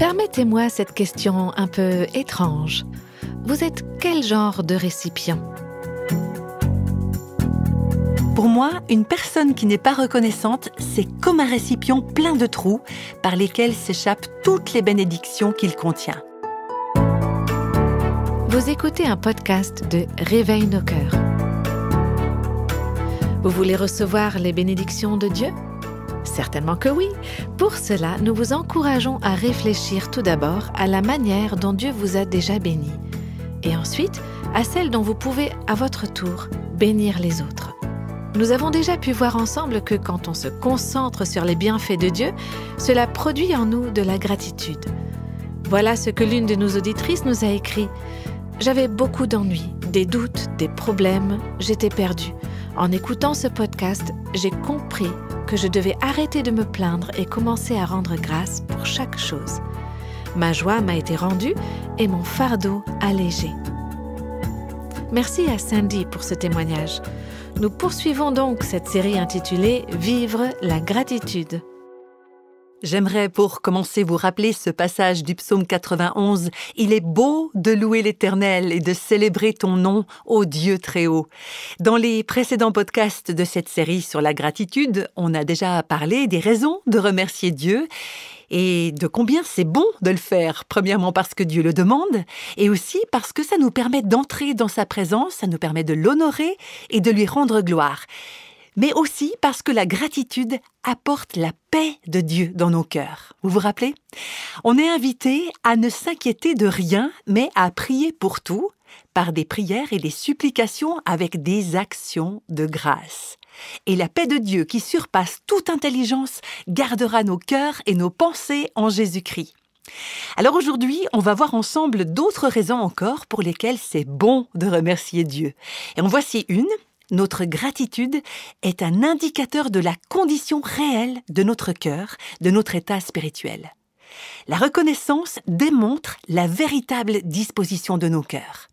Permettez-moi cette question un peu étrange. Vous êtes quel genre de récipient ? Pour moi, une personne qui n'est pas reconnaissante, c'est comme un récipient plein de trous par lesquels s'échappent toutes les bénédictions qu'il contient. Vous écoutez un podcast de Réveille nos cœurs. Vous voulez recevoir les bénédictions de Dieu ? Certainement que oui. Pour cela, nous vous encourageons à réfléchir tout d'abord à la manière dont Dieu vous a déjà béni, et ensuite à celle dont vous pouvez, à votre tour, bénir les autres. Nous avons déjà pu voir ensemble que quand on se concentre sur les bienfaits de Dieu, cela produit en nous de la gratitude. Voilà ce que l'une de nos auditrices nous a écrit. « J'avais beaucoup d'ennuis, des doutes, des problèmes, j'étais perdue. En écoutant ce podcast, j'ai compris que je devais arrêter de me plaindre et commencer à rendre grâce pour chaque chose. Ma joie m'a été rendue et mon fardeau allégé. » Merci à Sandy pour ce témoignage. Nous poursuivons donc cette série intitulée « Vivre la gratitude ». J'aimerais pour commencer vous rappeler ce passage du psaume 91. « Il est beau de louer l'Éternel et de célébrer ton nom, ô Dieu très haut ». Dans les précédents podcasts de cette série sur la gratitude, on a déjà parlé des raisons de remercier Dieu et de combien c'est bon de le faire. Premièrement parce que Dieu le demande et aussi parce que ça nous permet d'entrer dans sa présence, ça nous permet de l'honorer et de lui rendre gloire. Mais aussi parce que la gratitude apporte la paix de Dieu dans nos cœurs. Vous vous rappelez ? On est invité à ne s'inquiéter de rien, mais à prier pour tout, par des prières et des supplications avec des actions de grâce. Et la paix de Dieu qui surpasse toute intelligence gardera nos cœurs et nos pensées en Jésus-Christ. Alors aujourd'hui, on va voir ensemble d'autres raisons encore pour lesquelles c'est bon de remercier Dieu. Et en voici une. Notre gratitude est un indicateur de la condition réelle de notre cœur, de notre état spirituel. La reconnaissance démontre la véritable disposition de nos cœurs.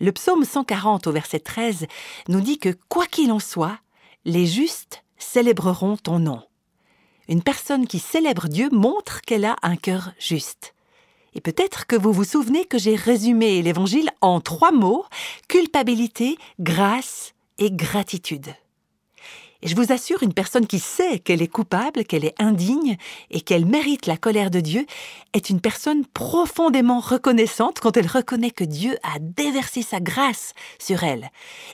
Le psaume 140 au verset 13 nous dit que quoi qu'il en soit, les justes célébreront ton nom. Une personne qui célèbre Dieu montre qu'elle a un cœur juste. Et peut-être que vous vous souvenez que j'ai résumé l'Évangile en 3 mots, culpabilité, grâce et gratitude. Et je vous assure, une personne qui sait qu'elle est coupable, qu'elle est indigne et qu'elle mérite la colère de Dieu, est une personne profondément reconnaissante quand elle reconnaît que Dieu a déversé sa grâce sur elle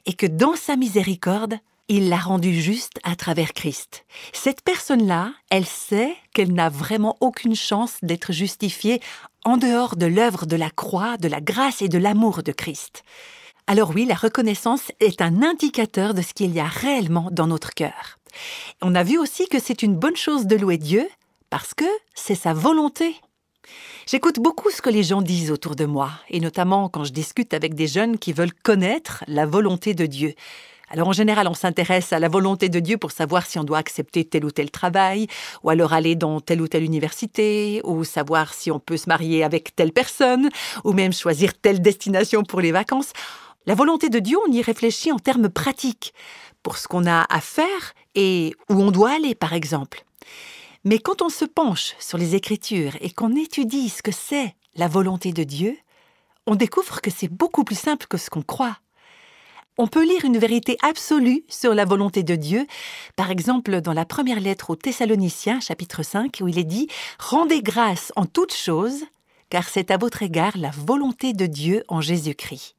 et que dans sa miséricorde, il l'a rendue juste à travers Christ. Cette personne-là, elle sait qu'elle n'a vraiment aucune chance d'être justifiée en dehors de l'œuvre de la croix, de la grâce et de l'amour de Christ. Alors oui, la reconnaissance est un indicateur de ce qu'il y a réellement dans notre cœur. On a vu aussi que c'est une bonne chose de louer Dieu parce que c'est sa volonté. J'écoute beaucoup ce que les gens disent autour de moi, et notamment quand je discute avec des jeunes qui veulent connaître la volonté de Dieu. Alors en général, on s'intéresse à la volonté de Dieu pour savoir si on doit accepter tel ou tel travail, ou alors aller dans telle ou telle université, ou savoir si on peut se marier avec telle personne, ou même choisir telle destination pour les vacances. La volonté de Dieu, on y réfléchit en termes pratiques, pour ce qu'on a à faire et où on doit aller, par exemple. Mais quand on se penche sur les Écritures et qu'on étudie ce que c'est la volonté de Dieu, on découvre que c'est beaucoup plus simple que ce qu'on croit. On peut lire une vérité absolue sur la volonté de Dieu, par exemple dans la première lettre aux Thessaloniciens, chapitre 5, où il est dit « Rendez grâce en toutes choses, car c'est à votre égard la volonté de Dieu en Jésus-Christ. »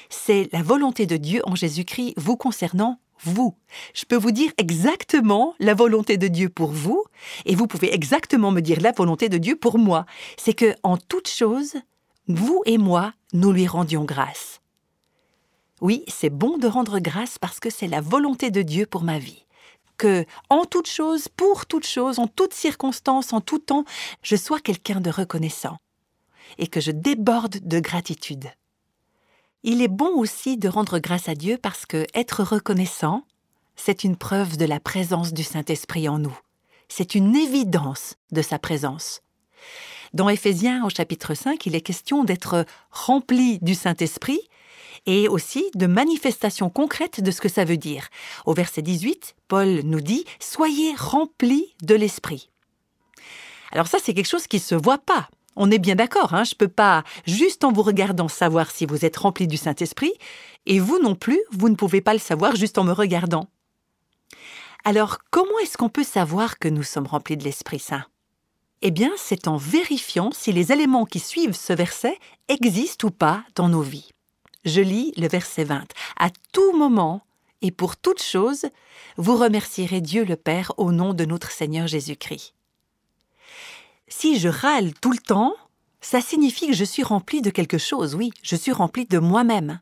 C'est la volonté de Dieu en Jésus-Christ vous concernant, vous. Je peux vous dire exactement la volonté de Dieu pour vous, et vous pouvez exactement me dire la volonté de Dieu pour moi. C'est que, en toute chose, vous et moi, nous lui rendions grâce. Oui, c'est bon de rendre grâce parce que c'est la volonté de Dieu pour ma vie. Que, en toute chose, pour toute chose, en toute circonstance, en tout temps, je sois quelqu'un de reconnaissant et que je déborde de gratitude. Il est bon aussi de rendre grâce à Dieu parce que être reconnaissant, c'est une preuve de la présence du Saint-Esprit en nous. C'est une évidence de sa présence. Dans Éphésiens, au chapitre 5, il est question d'être rempli du Saint-Esprit et aussi de manifestations concrètes de ce que ça veut dire. Au verset 18, Paul nous dit « Soyez remplis de l'Esprit ». Alors ça, c'est quelque chose qui ne se voit pas. On est bien d'accord, hein? Je ne peux pas, juste en vous regardant, savoir si vous êtes rempli du Saint-Esprit, et vous non plus, vous ne pouvez pas le savoir juste en me regardant. Alors, comment est-ce qu'on peut savoir que nous sommes remplis de l'Esprit Saint? Eh bien, c'est en vérifiant si les éléments qui suivent ce verset existent ou pas dans nos vies. Je lis le verset 20. « À tout moment et pour toute chose, vous remercierez Dieu le Père au nom de notre Seigneur Jésus-Christ. » Si je râle tout le temps, ça signifie que je suis rempli de quelque chose, oui, je suis rempli de moi-même.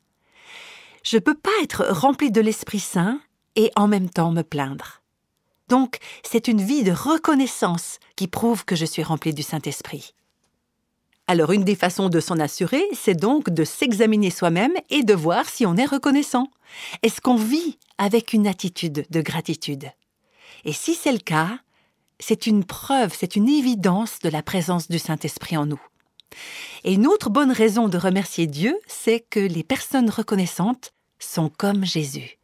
Je ne peux pas être rempli de l'Esprit Saint et en même temps me plaindre. Donc, c'est une vie de reconnaissance qui prouve que je suis rempli du Saint-Esprit. Alors, une des façons de s'en assurer, c'est donc de s'examiner soi-même et de voir si on est reconnaissant. Est-ce qu'on vit avec une attitude de gratitude? Et si c'est le cas, c'est une preuve, c'est une évidence de la présence du Saint-Esprit en nous. Et une autre bonne raison de remercier Dieu, c'est que les personnes reconnaissantes sont comme Jésus.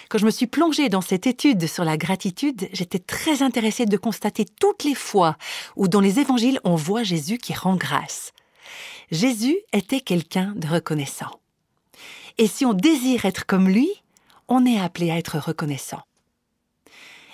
Quand je me suis plongée dans cette étude sur la gratitude, j'étais très intéressée de constater toutes les fois où dans les évangiles on voit Jésus qui rend grâce. Jésus était quelqu'un de reconnaissant. Et si on désire être comme lui, on est appelé à être reconnaissant.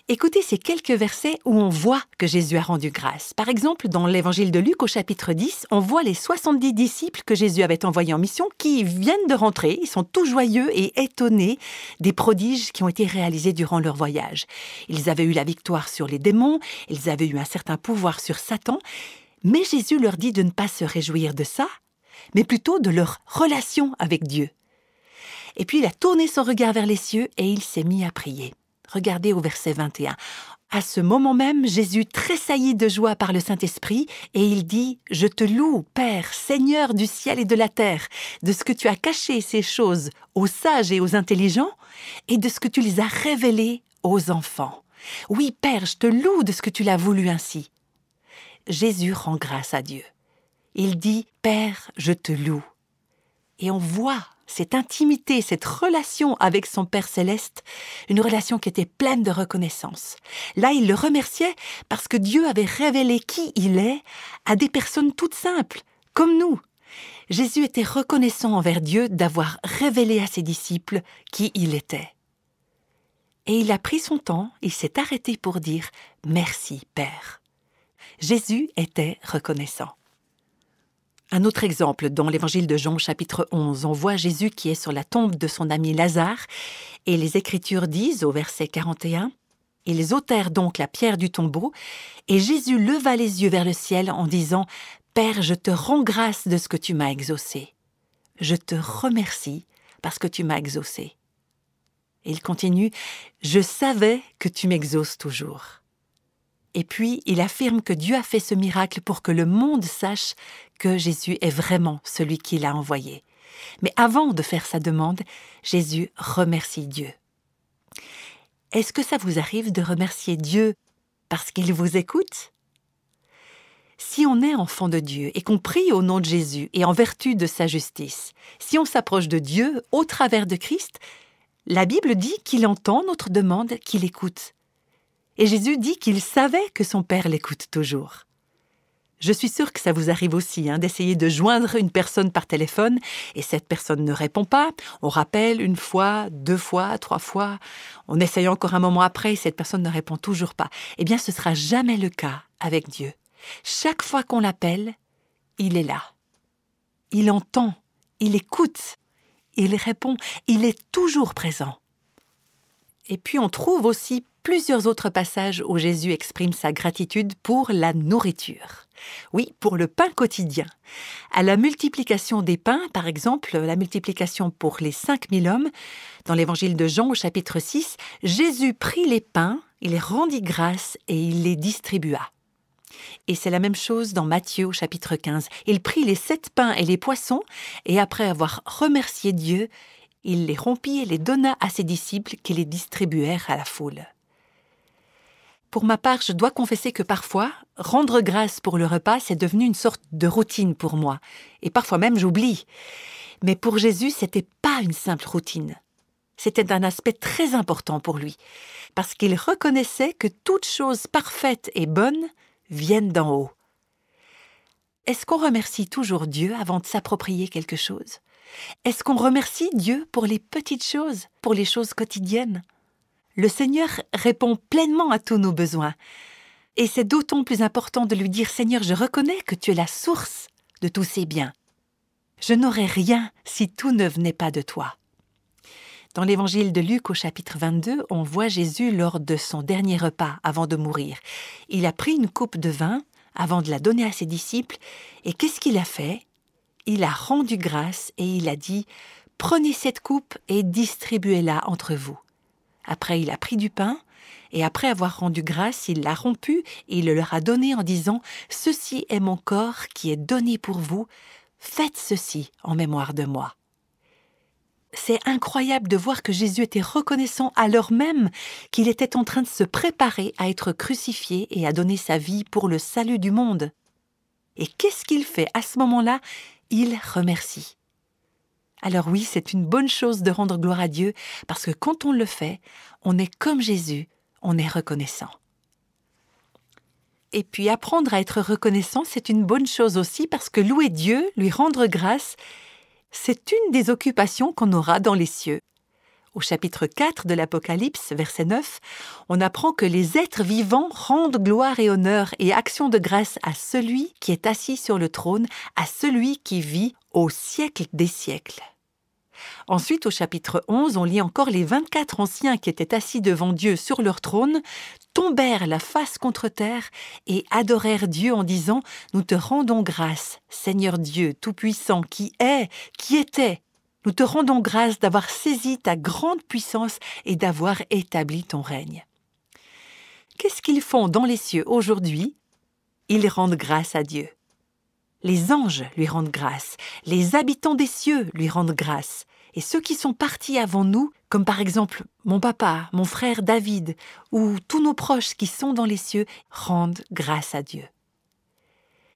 Écoutez ces quelques versets où on voit que Jésus a rendu grâce. Par exemple, dans l'évangile de Luc au chapitre 10, on voit les 70 disciples que Jésus avait envoyés en mission qui viennent de rentrer. Ils sont tout joyeux et étonnés des prodiges qui ont été réalisés durant leur voyage. Ils avaient eu la victoire sur les démons, ils avaient eu un certain pouvoir sur Satan, mais Jésus leur dit de ne pas se réjouir de ça, mais plutôt de leur relation avec Dieu. Et puis il a tourné son regard vers les cieux et il s'est mis à prier. Regardez au verset 21. À ce moment même, Jésus tressaillit de joie par le Saint-Esprit et il dit « Je te loue, Père, Seigneur du ciel et de la terre, de ce que tu as caché ces choses aux sages et aux intelligents et de ce que tu les as révélées aux enfants. Oui, Père, je te loue de ce que tu l'as voulu ainsi. » Jésus rend grâce à Dieu. Il dit « Père, je te loue. » Et on voit cette intimité, cette relation avec son Père céleste, une relation qui était pleine de reconnaissance. Là, il le remerciait parce que Dieu avait révélé qui il est à des personnes toutes simples, comme nous. Jésus était reconnaissant envers Dieu d'avoir révélé à ses disciples qui il était. Et il a pris son temps, il s'est arrêté pour dire « Merci, Père ». Jésus était reconnaissant. Un autre exemple, dans l'évangile de Jean, chapitre 11, on voit Jésus qui est sur la tombe de son ami Lazare, et les Écritures disent, au verset 41, « Ils ôtèrent donc la pierre du tombeau, et Jésus leva les yeux vers le ciel en disant, « Père, je te rends grâce de ce que tu m'as exaucé. Je te remercie parce que tu m'as exaucé. » Et il continue, « Je savais que tu m'exauces toujours. » Et puis, il affirme que Dieu a fait ce miracle pour que le monde sache que Jésus est vraiment celui qui l'a envoyé. Mais avant de faire sa demande, Jésus remercie Dieu. Est-ce que ça vous arrive de remercier Dieu parce qu'il vous écoute? Si on est enfant de Dieu et qu'on prie au nom de Jésus et en vertu de sa justice, si on s'approche de Dieu au travers de Christ, la Bible dit qu'il entend notre demande, qu'il écoute. Et Jésus dit qu'il savait que son Père l'écoute toujours. Je suis sûre que ça vous arrive aussi, d'essayer de joindre une personne par téléphone et cette personne ne répond pas. On rappelle 1 fois, 2 fois, 3 fois. On essaye encore un moment après et cette personne ne répond toujours pas. Eh bien, ce ne sera jamais le cas avec Dieu. Chaque fois qu'on l'appelle, il est là. Il entend, il écoute, il répond, il est toujours présent. Et puis on trouve aussi plusieurs autres passages où Jésus exprime sa gratitude pour la nourriture. Oui, pour le pain quotidien. À la multiplication des pains, par exemple, la multiplication pour les 5000 hommes, dans l'évangile de Jean au chapitre 6, Jésus prit les pains, il les rendit grâce et il les distribua. Et c'est la même chose dans Matthieu au chapitre 15. Il prit les 7 pains et les poissons et après avoir remercié Dieu, il les rompit et les donna à ses disciples qui les distribuèrent à la foule. Pour ma part, je dois confesser que parfois, rendre grâce pour le repas, c'est devenu une sorte de routine pour moi. Et parfois même, j'oublie. Mais pour Jésus, c'était pas une simple routine. C'était un aspect très important pour lui, parce qu'il reconnaissait que toute chose parfaite et bonne viennent d'en haut. Est-ce qu'on remercie toujours Dieu avant de s'approprier quelque chose? Est-ce qu'on remercie Dieu pour les petites choses, pour les choses quotidiennes? Le Seigneur répond pleinement à tous nos besoins. Et c'est d'autant plus important de lui dire « Seigneur, je reconnais que tu es la source de tous ces biens. Je n'aurais rien si tout ne venait pas de toi. » Dans l'évangile de Luc au chapitre 22, on voit Jésus lors de son dernier repas avant de mourir. Il a pris une coupe de vin avant de la donner à ses disciples et qu'est-ce qu'il a fait? Il a rendu grâce et il a dit « Prenez cette coupe et distribuez-la entre vous. » Après, il a pris du pain et après avoir rendu grâce, il l'a rompu et il le leur a donné en disant « Ceci est mon corps qui est donné pour vous. Faites ceci en mémoire de moi. » C'est incroyable de voir que Jésus était reconnaissant alors même qu'il était en train de se préparer à être crucifié et à donner sa vie pour le salut du monde. Et qu'est-ce qu'il fait à ce moment-là? Il remercie. Alors oui, c'est une bonne chose de rendre gloire à Dieu parce que quand on le fait, on est comme Jésus, on est reconnaissant. Et puis apprendre à être reconnaissant, c'est une bonne chose aussi parce que louer Dieu, lui rendre grâce, c'est une des occupations qu'on aura dans les cieux. Au chapitre 4 de l'Apocalypse, verset 9, on apprend que les êtres vivants rendent gloire et honneur et action de grâce à celui qui est assis sur le trône, à celui qui vit au siècle des siècles. Ensuite, au chapitre 11, on lit encore les 24 anciens qui étaient assis devant Dieu sur leur trône, tombèrent la face contre terre et adorèrent Dieu en disant « Nous te rendons grâce, Seigneur Dieu Tout-Puissant, qui est, qui était. Nous te rendons grâce d'avoir saisi ta grande puissance et d'avoir établi ton règne. » Qu'est-ce qu'ils font dans les cieux aujourd'hui? Ils rendent grâce à Dieu. Les anges lui rendent grâce, les habitants des cieux lui rendent grâce, et ceux qui sont partis avant nous, comme par exemple mon papa, mon frère David, ou tous nos proches qui sont dans les cieux, rendent grâce à Dieu.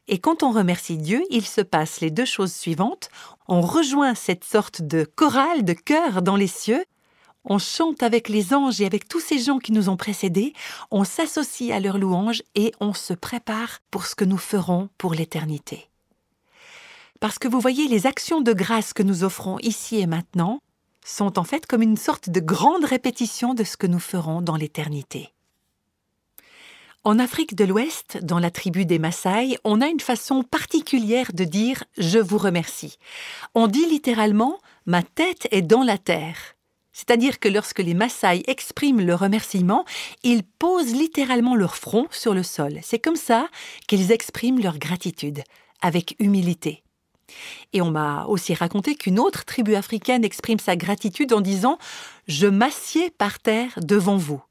Et quand on remercie Dieu, il se passe les deux choses suivantes. On rejoint cette sorte de chorale, de chœur dans les cieux, on chante avec les anges et avec tous ces gens qui nous ont précédés, on s'associe à leur louange et on se prépare pour ce que nous ferons pour l'éternité. Parce que vous voyez, les actions de grâce que nous offrons ici et maintenant sont en fait comme une sorte de grande répétition de ce que nous ferons dans l'éternité. En Afrique de l'Ouest, dans la tribu des Maasai, on a une façon particulière de dire « je vous remercie ». On dit littéralement « ma tête est dans la terre ». C'est-à-dire que lorsque les Maasai expriment le remerciement, ils posent littéralement leur front sur le sol. C'est comme ça qu'ils expriment leur gratitude, avec humilité. Et on m'a aussi raconté qu'une autre tribu africaine exprime sa gratitude en disant « je m'assieds par terre devant vous ».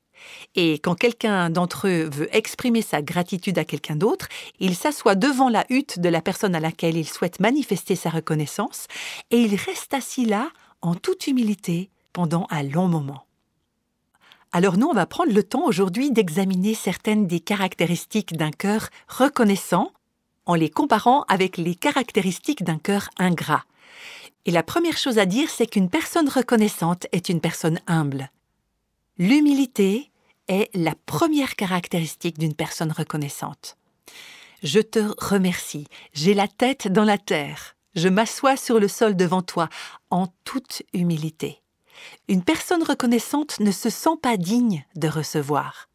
Et quand quelqu'un d'entre eux veut exprimer sa gratitude à quelqu'un d'autre, il s'assoit devant la hutte de la personne à laquelle il souhaite manifester sa reconnaissance et il reste assis là, en toute humilité, pendant un long moment. Alors nous, on va prendre le temps aujourd'hui d'examiner certaines des caractéristiques d'un cœur reconnaissant en les comparant avec les caractéristiques d'un cœur ingrat. Et la première chose à dire, c'est qu'une personne reconnaissante est une personne humble. L'humilité est la première caractéristique d'une personne reconnaissante. Je te remercie, j'ai la tête dans la terre, je m'assois sur le sol devant toi, en toute humilité. Une personne reconnaissante ne se sent pas digne de recevoir.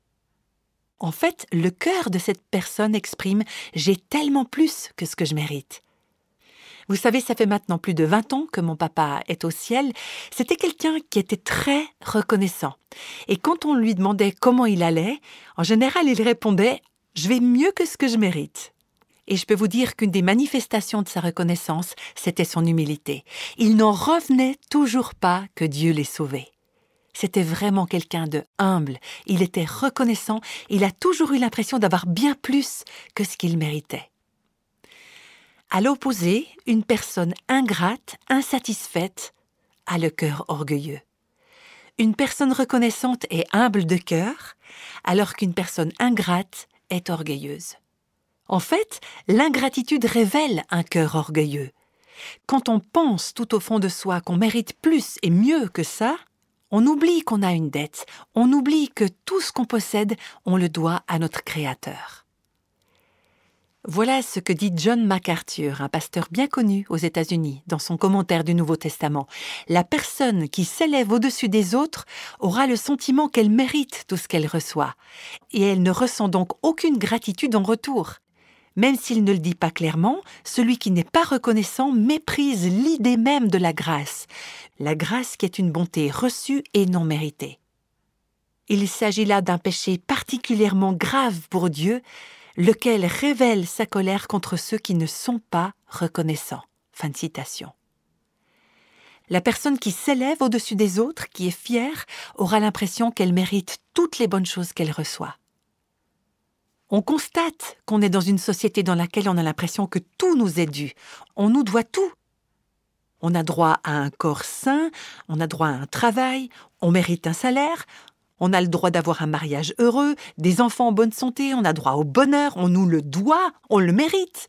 En fait, le cœur de cette personne exprime « j'ai tellement plus que ce que je mérite ». Vous savez, ça fait maintenant plus de 20 ans que mon papa est au ciel. C'était quelqu'un qui était très reconnaissant. Et quand on lui demandait comment il allait, en général, il répondait « je vais mieux que ce que je mérite ». Et je peux vous dire qu'une des manifestations de sa reconnaissance, c'était son humilité. Il n'en revenait toujours pas que Dieu l'ait sauvé. C'était vraiment quelqu'un de humble, il était reconnaissant, il a toujours eu l'impression d'avoir bien plus que ce qu'il méritait. À l'opposé, une personne ingrate, insatisfaite, a le cœur orgueilleux. Une personne reconnaissante est humble de cœur, alors qu'une personne ingrate est orgueilleuse. En fait, l'ingratitude révèle un cœur orgueilleux. Quand on pense tout au fond de soi qu'on mérite plus et mieux que ça, on oublie qu'on a une dette, on oublie que tout ce qu'on possède, on le doit à notre Créateur. Voilà ce que dit John MacArthur, un pasteur bien connu aux États-Unis, dans son commentaire du Nouveau Testament. La personne qui s'élève au-dessus des autres aura le sentiment qu'elle mérite tout ce qu'elle reçoit, et elle ne ressent donc aucune gratitude en retour. Même s'il ne le dit pas clairement, celui qui n'est pas reconnaissant méprise l'idée même de la grâce qui est une bonté reçue et non méritée. Il s'agit là d'un péché particulièrement grave pour Dieu, lequel révèle sa colère contre ceux qui ne sont pas reconnaissants. Fin de citation. La personne qui s'élève au-dessus des autres, qui est fière, aura l'impression qu'elle mérite toutes les bonnes choses qu'elle reçoit. On constate qu'on est dans une société dans laquelle on a l'impression que tout nous est dû. On nous doit tout. On a droit à un corps sain, on a droit à un travail, on mérite un salaire, on a le droit d'avoir un mariage heureux, des enfants en bonne santé, on a droit au bonheur, on nous le doit, on le mérite.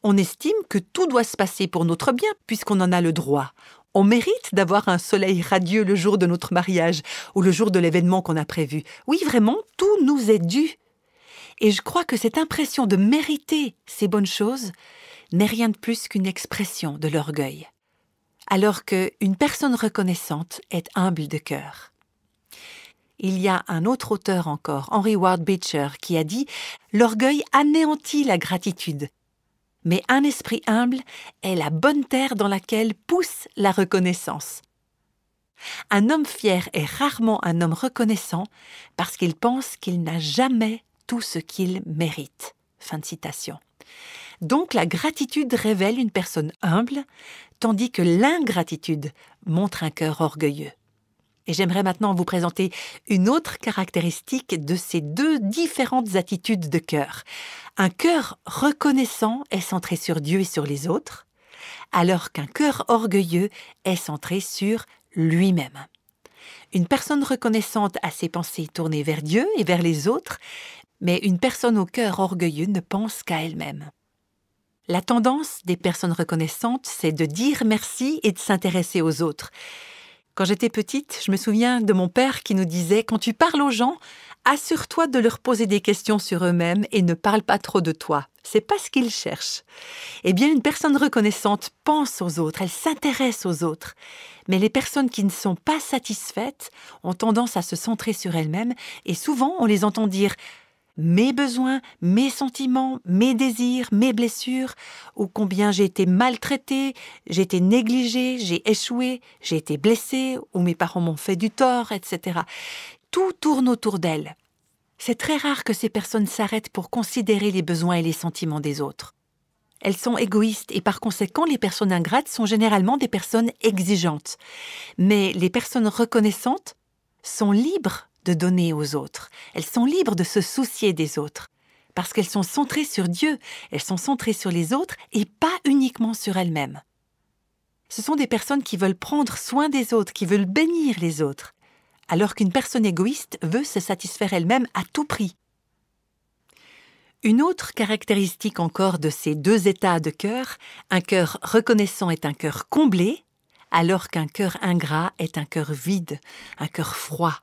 On estime que tout doit se passer pour notre bien puisqu'on en a le droit. On mérite d'avoir un soleil radieux le jour de notre mariage ou le jour de l'événement qu'on a prévu. Oui, vraiment, tout nous est dû. Et je crois que cette impression de mériter ces bonnes choses n'est rien de plus qu'une expression de l'orgueil. Alors qu'une personne reconnaissante est humble de cœur. Il y a un autre auteur encore, Henry Ward Beecher, qui a dit « L'orgueil anéantit la gratitude, mais un esprit humble est la bonne terre dans laquelle pousse la reconnaissance. » Un homme fier est rarement un homme reconnaissant parce qu'il pense qu'il n'a jamais tout ce qu'il mérite. Fin de citation. Donc la gratitude révèle une personne humble, tandis que l'ingratitude montre un cœur orgueilleux. Et j'aimerais maintenant vous présenter une autre caractéristique de ces deux différentes attitudes de cœur. Un cœur reconnaissant est centré sur Dieu et sur les autres, alors qu'un cœur orgueilleux est centré sur lui-même. Une personne reconnaissante a ses pensées tournées vers Dieu et vers les autres, mais une personne au cœur orgueilleux ne pense qu'à elle-même. La tendance des personnes reconnaissantes, c'est de dire merci et de s'intéresser aux autres. Quand j'étais petite, je me souviens de mon père qui nous disait « Quand tu parles aux gens, assure-toi de leur poser des questions sur eux-mêmes et ne parle pas trop de toi. C'est pas ce qu'ils cherchent. » Eh bien, une personne reconnaissante pense aux autres, elle s'intéresse aux autres. Mais les personnes qui ne sont pas satisfaites ont tendance à se centrer sur elles-mêmes et souvent on les entend dire « mes besoins, mes sentiments, mes désirs, mes blessures, ou combien j'ai été maltraitée, j'ai été négligée, j'ai échoué, j'ai été blessée, ou mes parents m'ont fait du tort, etc. » Tout tourne autour d'elles. C'est très rare que ces personnes s'arrêtent pour considérer les besoins et les sentiments des autres. Elles sont égoïstes et par conséquent, les personnes ingrates sont généralement des personnes exigeantes. Mais les personnes reconnaissantes sont libres de donner aux autres. Elles sont libres de se soucier des autres, parce qu'elles sont centrées sur Dieu, elles sont centrées sur les autres et pas uniquement sur elles-mêmes. Ce sont des personnes qui veulent prendre soin des autres, qui veulent bénir les autres, alors qu'une personne égoïste veut se satisfaire elle-même à tout prix. Une autre caractéristique encore de ces deux états de cœur, un cœur reconnaissant est un cœur comblé, alors qu'un cœur ingrat est un cœur vide, un cœur froid.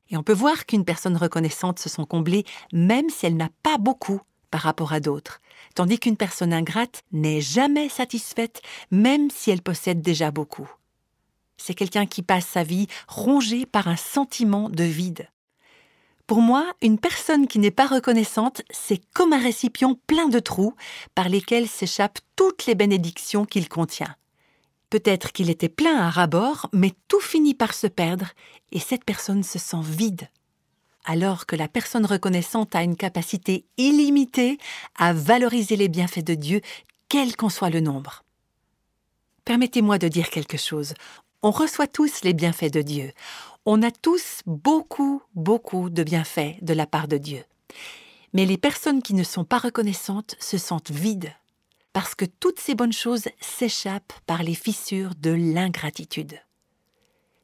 Et on peut voir qu'une personne reconnaissante se sent comblée même si elle n'a pas beaucoup par rapport à d'autres, tandis qu'une personne ingrate n'est jamais satisfaite même si elle possède déjà beaucoup. C'est quelqu'un qui passe sa vie rongé par un sentiment de vide. Pour moi, une personne qui n'est pas reconnaissante, c'est comme un récipient plein de trous par lesquels s'échappent toutes les bénédictions qu'il contient. Peut-être qu'il était plein à ras-bord, mais tout finit par se perdre et cette personne se sent vide. Alors que la personne reconnaissante a une capacité illimitée à valoriser les bienfaits de Dieu, quel qu'en soit le nombre. Permettez-moi de dire quelque chose. On reçoit tous les bienfaits de Dieu. On a tous beaucoup de bienfaits de la part de Dieu. Mais les personnes qui ne sont pas reconnaissantes se sentent vides, parce que toutes ces bonnes choses s'échappent par les fissures de l'ingratitude.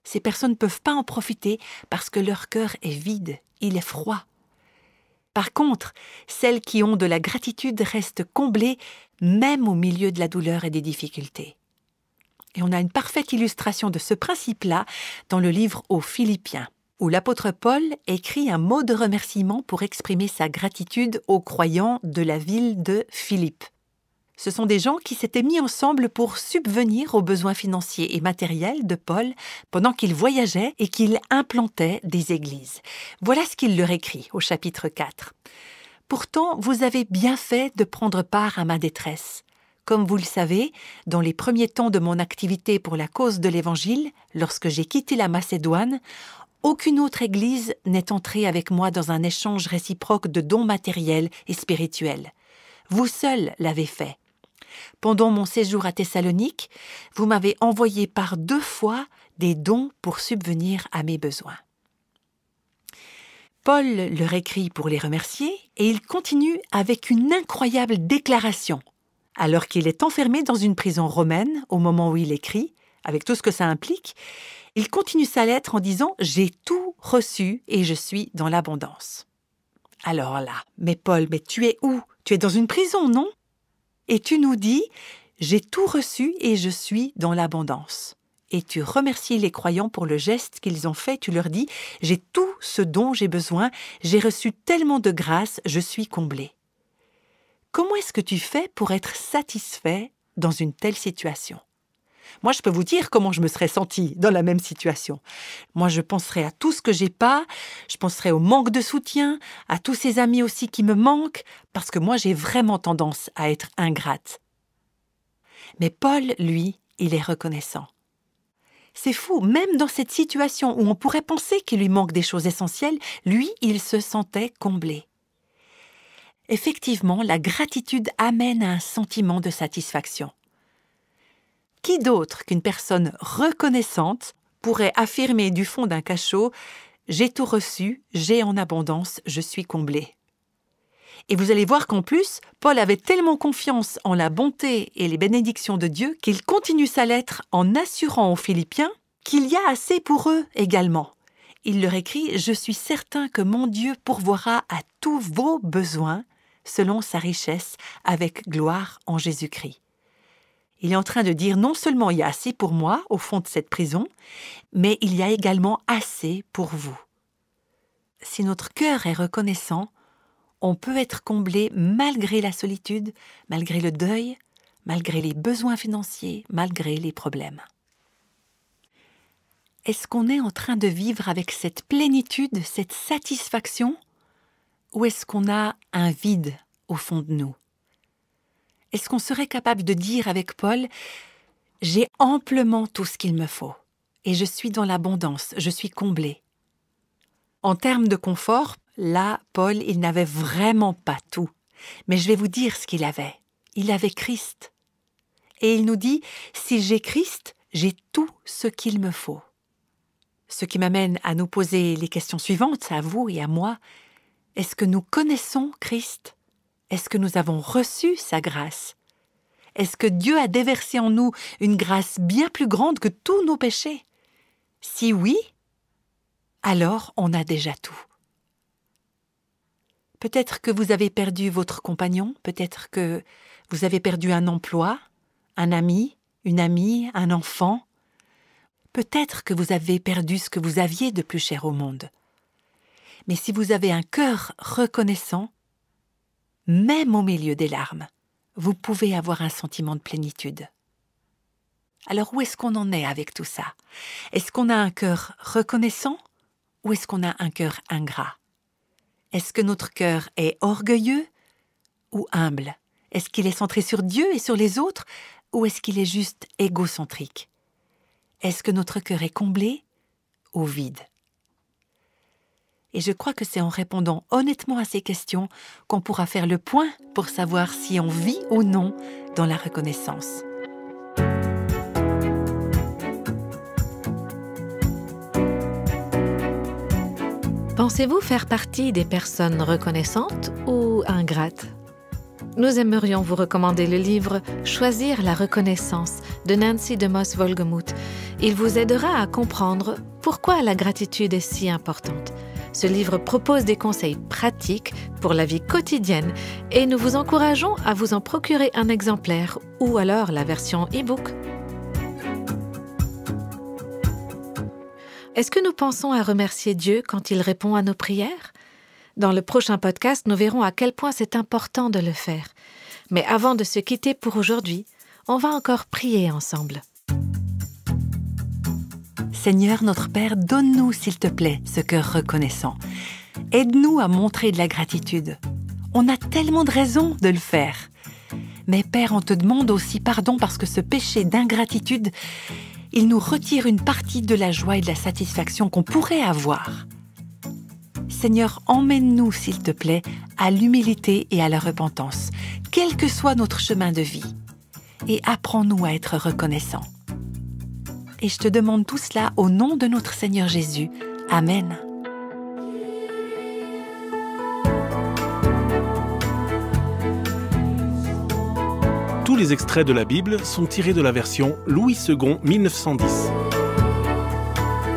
Ces personnes ne peuvent pas en profiter parce que leur cœur est vide, il est froid. Par contre, celles qui ont de la gratitude restent comblées même au milieu de la douleur et des difficultés. Et on a une parfaite illustration de ce principe-là dans le livre aux Philippiens. où l'apôtre Paul écrit un mot de remerciement pour exprimer sa gratitude aux croyants de la ville de Philippe. Ce sont des gens qui s'étaient mis ensemble pour subvenir aux besoins financiers et matériels de Paul pendant qu'il voyageait et qu'il implantait des églises. Voilà ce qu'il leur écrit au chapitre 4. « Pourtant, vous avez bien fait de prendre part à ma détresse. Comme vous le savez, dans les premiers temps de mon activité pour la cause de l'Évangile, lorsque j'ai quitté la Macédoine, aucune autre église n'est entrée avec moi dans un échange réciproque de dons matériels et spirituels. Vous seul l'avez fait. Pendant mon séjour à Thessalonique, vous m'avez envoyé par 2 fois des dons pour subvenir à mes besoins. » Paul leur écrit pour les remercier et il continue avec une incroyable déclaration. Alors qu'il est enfermé dans une prison romaine au moment où il écrit, avec tout ce que ça implique, il continue sa lettre en disant « J'ai tout reçu et je suis dans l'abondance. » Alors là, mais Paul, mais tu es où? Tu es dans une prison, non? Et tu nous dis « J'ai tout reçu et je suis dans l'abondance. » Et tu remercies les croyants pour le geste qu'ils ont fait. Tu leur dis « J'ai tout ce dont j'ai besoin, j'ai reçu tellement de grâce, je suis comblé. » Comment est-ce que tu fais pour être satisfait dans une telle situation? Moi, je peux vous dire comment je me serais sentie dans la même situation. Moi, je penserais à tout ce que j'ai pas, je penserais au manque de soutien, à tous ces amis aussi qui me manquent, parce que moi, j'ai vraiment tendance à être ingrate. Mais Paul, lui, il est reconnaissant. C'est fou, même dans cette situation où on pourrait penser qu'il lui manque des choses essentielles, lui, il se sentait comblé. Effectivement, la gratitude amène à un sentiment de satisfaction. Qui d'autre qu'une personne reconnaissante pourrait affirmer du fond d'un cachot « J'ai tout reçu, j'ai en abondance, je suis comblé ». Et vous allez voir qu'en plus, Paul avait tellement confiance en la bonté et les bénédictions de Dieu qu'il continue sa lettre en assurant aux Philippiens qu'il y a assez pour eux également. Il leur écrit « Je suis certain que mon Dieu pourvoira à tous vos besoins selon sa richesse avec gloire en Jésus-Christ. » Il est en train de dire non seulement il y a assez pour moi au fond de cette prison, mais il y a également assez pour vous. Si notre cœur est reconnaissant, on peut être comblé malgré la solitude, malgré le deuil, malgré les besoins financiers, malgré les problèmes. Est-ce qu'on est en train de vivre avec cette plénitude, cette satisfaction, ou est-ce qu'on a un vide au fond de nous? Est-ce qu'on serait capable de dire avec Paul « J'ai amplement tout ce qu'il me faut et je suis dans l'abondance, je suis comblé ». En termes de confort, là, Paul, il n'avait vraiment pas tout. Mais je vais vous dire ce qu'il avait. Il avait Christ. Et il nous dit « Si j'ai Christ, j'ai tout ce qu'il me faut ». Ce qui m'amène à nous poser les questions suivantes, à vous et à moi. Est-ce que nous connaissons Christ? Est-ce que nous avons reçu sa grâce? Est-ce que Dieu a déversé en nous une grâce bien plus grande que tous nos péchés? Si oui, alors on a déjà tout. Peut-être que vous avez perdu votre compagnon, peut-être que vous avez perdu un emploi, un ami, une amie, un enfant. Peut-être que vous avez perdu ce que vous aviez de plus cher au monde. Mais si vous avez un cœur reconnaissant, même au milieu des larmes, vous pouvez avoir un sentiment de plénitude. Alors où est-ce qu'on en est avec tout ça? Est-ce qu'on a un cœur reconnaissant ou est-ce qu'on a un cœur ingrat? Est-ce que notre cœur est orgueilleux ou humble? Est-ce qu'il est centré sur Dieu et sur les autres ou est-ce qu'il est juste égocentrique? Est-ce que notre cœur est comblé ou vide? Et je crois que c'est en répondant honnêtement à ces questions qu'on pourra faire le point pour savoir si on vit ou non dans la reconnaissance. Pensez-vous faire partie des personnes reconnaissantes ou ingrates? Nous aimerions vous recommander le livre « Choisir la reconnaissance » de Nancy DeMoss Wolgemuth. Il vous aidera à comprendre pourquoi la gratitude est si importante. Ce livre propose des conseils pratiques pour la vie quotidienne et nous vous encourageons à vous en procurer un exemplaire ou alors la version e-book. Est-ce que nous pensons à remercier Dieu quand il répond à nos prières? Dans le prochain podcast, nous verrons à quel point c'est important de le faire. Mais avant de se quitter pour aujourd'hui, on va encore prier ensemble. Seigneur notre Père, donne-nous, s'il te plaît, ce cœur reconnaissant. Aide-nous à montrer de la gratitude. On a tellement de raisons de le faire. Mais Père, on te demande aussi pardon parce que ce péché d'ingratitude, il nous retire une partie de la joie et de la satisfaction qu'on pourrait avoir. Seigneur, emmène-nous, s'il te plaît, à l'humilité et à la repentance, quel que soit notre chemin de vie, et apprends-nous à être reconnaissants. Et je te demande tout cela au nom de notre Seigneur Jésus. Amen. Tous les extraits de la Bible sont tirés de la version Louis II 1910.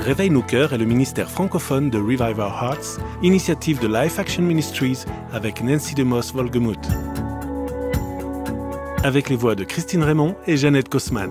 Réveille nos cœurs est le ministère francophone de Revive Our Hearts, initiative de Life Action Ministries avec Nancy DeMoss Wolgemuth. Avec les voix de Christine Raymond et Jeannette Kosman.